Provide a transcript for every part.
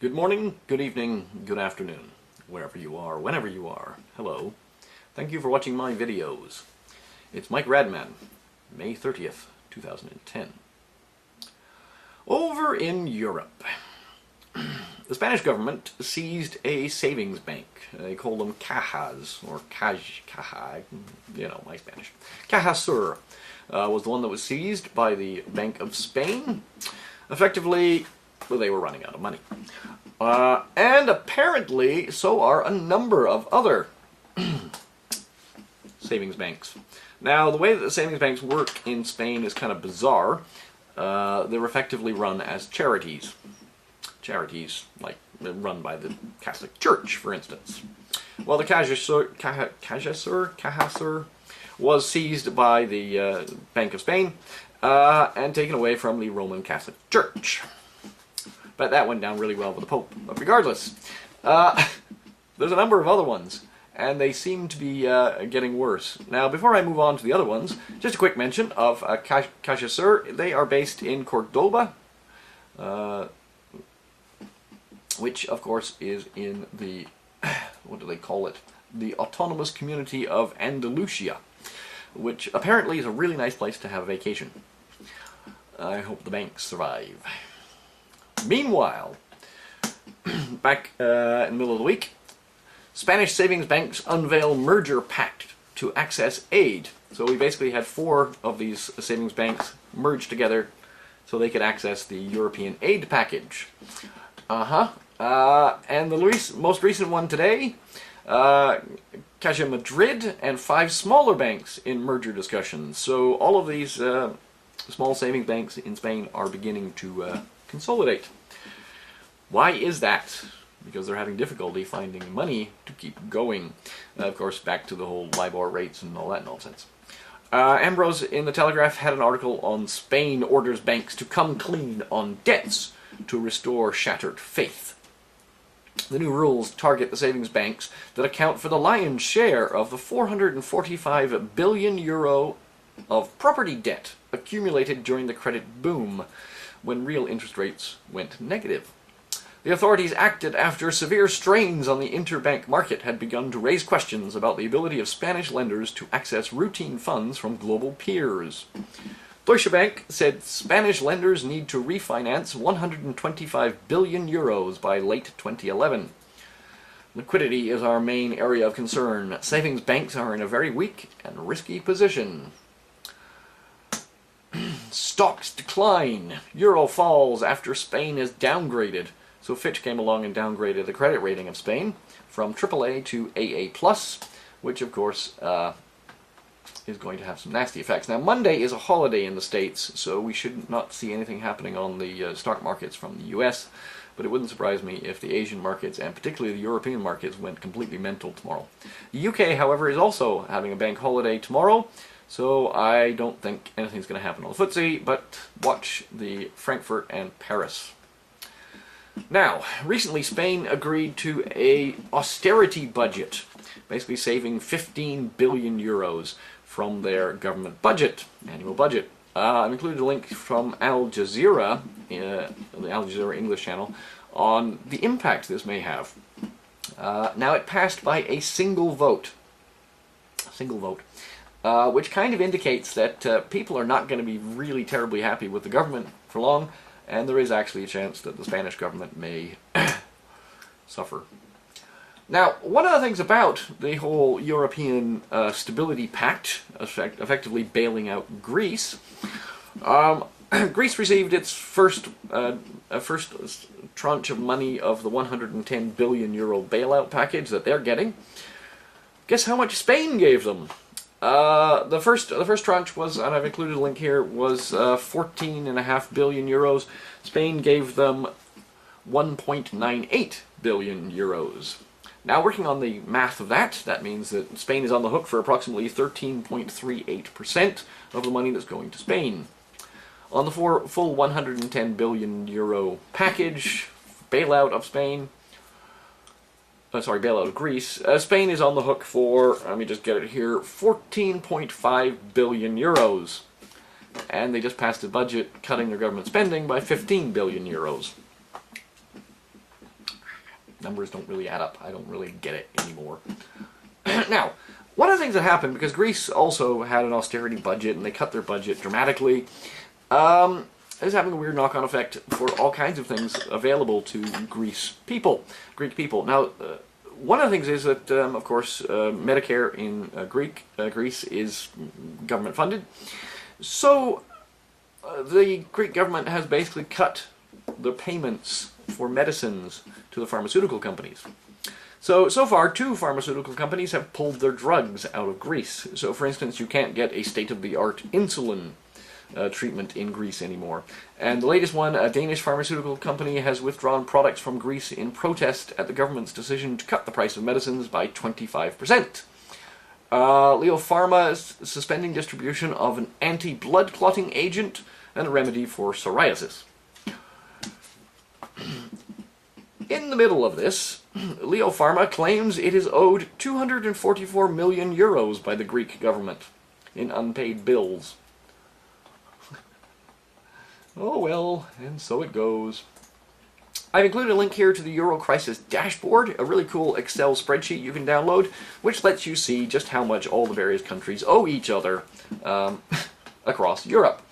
Good morning, good evening, good afternoon, wherever you are, whenever you are. Hello. Thank you for watching my videos. It's Mike Radman, May 30th, 2010. Over in Europe, the Spanish government seized a savings bank. They call them Cajas, or Caja, you know, my Spanish. CajaSur was the one that was seized by the Bank of Spain. Effectively, well, they were running out of money. And apparently, so are a number of other savings banks. Now, the way that the savings banks work in Spain is kind of bizarre. They're effectively run as charities. Charities, like, run by the Catholic Church, for instance. Well, the CajaSur was seized by the Bank of Spain and taken away from the Roman Catholic Church. But that went down really well with the Pope. But regardless, there's a number of other ones, and they seem to be getting worse. Now, before I move on to the other ones, just a quick mention of CajaSur. They are based in Cordoba, which, of course, is in the, what do they call it? The Autonomous Community of Andalusia, which apparently is a really nice place to have a vacation. I hope the banks survive. Meanwhile, back in the middle of the week, Spanish savings banks unveil merger pact to access aid. So we basically had 4 of these savings banks merged together so they could access the European aid package. And the most recent one today, Caja Madrid and 5 smaller banks in merger discussions. So all of these small savings banks in Spain are beginning to consolidate. Why is that? Because they're having difficulty finding money to keep going. Of course, back to the whole LIBOR rates and all that nonsense. Ambrose in the Telegraph had an article on Spain orders banks to come clean on debts to restore shattered faith. The new rules target the savings banks that account for the lion's share of the 445 billion euro of property debt accumulated during the credit boom, when real interest rates went negative. The authorities acted after severe strains on the interbank market had begun to raise questions about the ability of Spanish lenders to access routine funds from global peers. Deutsche Bank said Spanish lenders need to refinance 125 billion euros by late 2011. Liquidity is our main area of concern. Savings banks are in a very weak and risky position. Stocks decline. Euro falls after Spain is downgraded. So Fitch came along and downgraded the credit rating of Spain from AAA to AA+, which of course is going to have some nasty effects. Now, Monday is a holiday in the States, so we should not see anything happening on the stock markets from the US, but it wouldn't surprise me if the Asian markets, and particularly the European markets, went completely mental tomorrow. The UK, however, is also having a bank holiday tomorrow, so I don't think anything's going to happen on the FTSE, but watch the Frankfurt and Paris. Now, recently Spain agreed to a austerity budget, basically saving 15 billion euros from their government budget, annual budget. I've included a link from Al Jazeera, the Al Jazeera English channel, on the impact this may have. Now, it passed by a single vote. Which kind of indicates that people are not going to be really terribly happy with the government for long, and there is actually a chance that the Spanish government may suffer. Now, one of the things about the whole European Stability Pact, effectively bailing out Greece, Greece received its first tranche of money of the 110 billion euro bailout package that they're getting. Guess how much Spain gave them? The first tranche was, and I've included a link here, was 14.5 billion euros. Spain gave them 1.98 billion euros. Now, working on the math of that, that means that Spain is on the hook for approximately 13.38% of the money that's going to Spain. On the full 110 billion euro package, bailout of Spain, bailout of Greece, Spain is on the hook for, let me just get it here, 14.5 billion euros. And they just passed a budget cutting their government spending by 15 billion euros. numbers don't really add up. I don't really get it anymore. Now, one of the things that happened, because Greece also had an austerity budget, and they cut their budget dramatically, is having a weird knock-on effect for all kinds of things available to Greek people. Now, one of the things is that, of course, Medicare in Greece is government-funded. So, the Greek government has basically cut the payments for medicines to the pharmaceutical companies. So far, 2 pharmaceutical companies have pulled their drugs out of Greece. So, for instance, you can't get a state-of-the-art insulin treatment in Greece anymore. And the latest one, a Danish pharmaceutical company, has withdrawn products from Greece in protest at the government's decision to cut the price of medicines by 25%. Leo Pharma is suspending distribution of an anti-blood clotting agent and a remedy for psoriasis. In the middle of this, Leo Pharma claims it is owed 244 million euros by the Greek government in unpaid bills. Oh well, and so it goes. I've included a link here to the Euro Crisis dashboard, a really cool Excel spreadsheet you can download, which lets you see just how much all the various countries owe each other across Europe.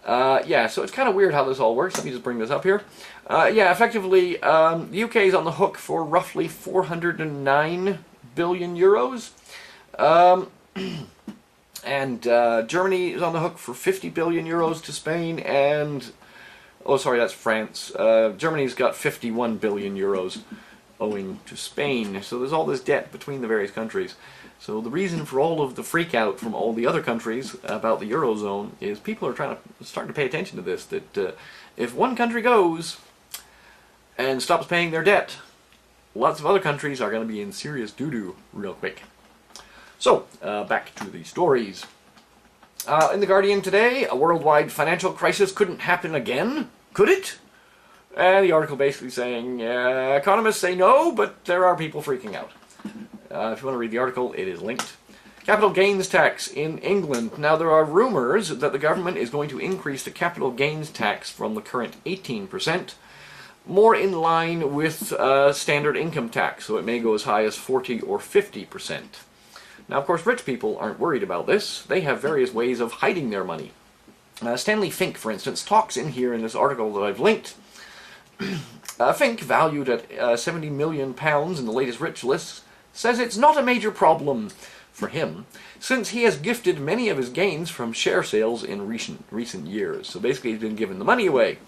Yeah, so it's kind of weird how this all works. Let me just bring this up here. Yeah, effectively, the UK is on the hook for roughly 409 billion euros. And Germany is on the hook for 50 billion euros to Spain, and... oh, sorry, that's France. Germany's got 51 billion euros owing to Spain. So there's all this debt between the various countries. So the reason for all of the freak out from all the other countries about the Eurozone is people are starting to pay attention to this, that if one country goes and stops paying their debt, lots of other countries are going to be in serious doo-doo real quick. So, back to the stories. In The Guardian today, a worldwide financial crisis couldn't happen again, could it? The article basically saying, economists say no, but there are people freaking out. If you want to read the article, it is linked. Capital gains tax in England. Now, there are rumors that the government is going to increase the capital gains tax from the current 18%, more in line with standard income tax, so it may go as high as 40 or 50%. Now, of course, rich people aren't worried about this. They have various ways of hiding their money. Stanley Fink, for instance, talks in here in this article that I've linked. Fink, valued at £70 million in the latest rich list, says it's not a major problem for him, since he has gifted many of his gains from share sales in recent years. So basically he's been giving the money away.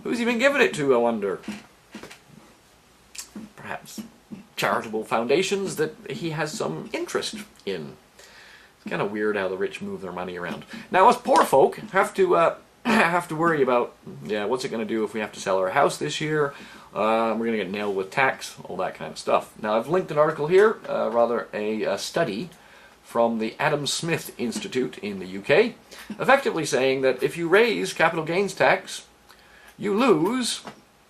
Who's he been giving it to, I wonder? Perhaps charitable foundations that he has some interest in. It's kind of weird how the rich move their money around. Now, us poor folk have to worry about, yeah, what's it going to do if we have to sell our house this year? We're going to get nailed with tax, all that kind of stuff. Now, I've linked an article here, rather a study from the Adam Smith Institute in the UK, effectively saying that if you raise capital gains tax, you lose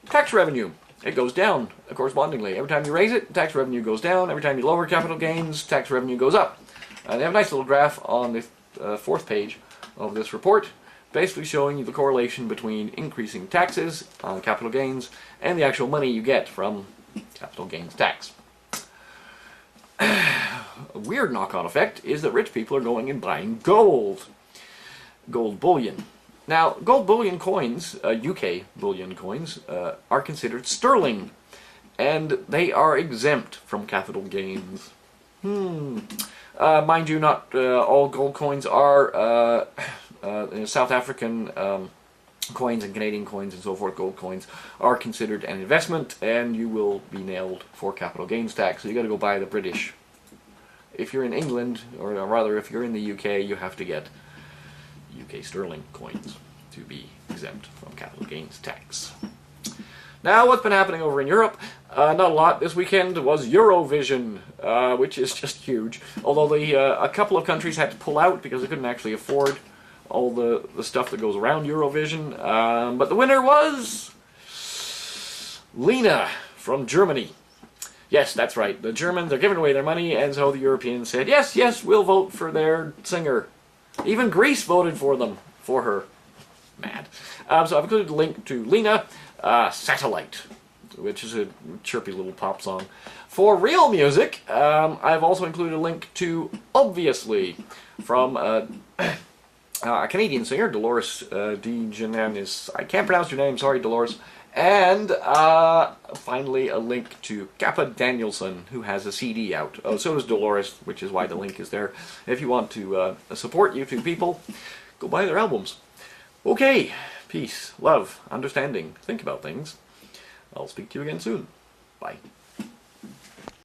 tax revenue. It goes down correspondingly. Every time you raise it, tax revenue goes down. Every time you lower capital gains, tax revenue goes up. They have a nice little graph on the 4th page of this report, basically showing you the correlation between increasing taxes on capital gains and the actual money you get from capital gains tax. A weird knock-on effect is that rich people are going and buying gold. Gold bullion. Now, gold bullion coins, UK bullion coins, are considered sterling, and they are exempt from capital gains. Mind you, not all gold coins are South African coins and Canadian coins and so forth. Gold coins are considered an investment, and you will be nailed for capital gains tax. So you got to go buy the British. If you're in England, or rather, if you're in the UK, you have to get UK sterling coins to be exempt from capital gains tax. Now, what's been happening over in Europe? Not a lot. This weekend was Eurovision, which is just huge. Although a couple of countries had to pull out because they couldn't actually afford all the stuff that goes around Eurovision. But the winner was Lena from Germany. Yes, that's right. The Germans are giving away their money, and so the Europeans said, yes, yes, we'll vote for their singer. Even Greece voted for her. Mad. So I've included a link to Lena, Satellite. which is a chirpy little pop song. For real music, I've also included a link to Obviously from a Canadian singer, Dolores DeGenanis. I can't pronounce your name, sorry Dolores. And finally a link to Kappa Danielson, who has a CD out. Oh, so does Dolores, which is why the link is there. If you want to support you two people, go buy their albums. Okay, peace, love, understanding, think about things. I'll speak to you again soon. Bye.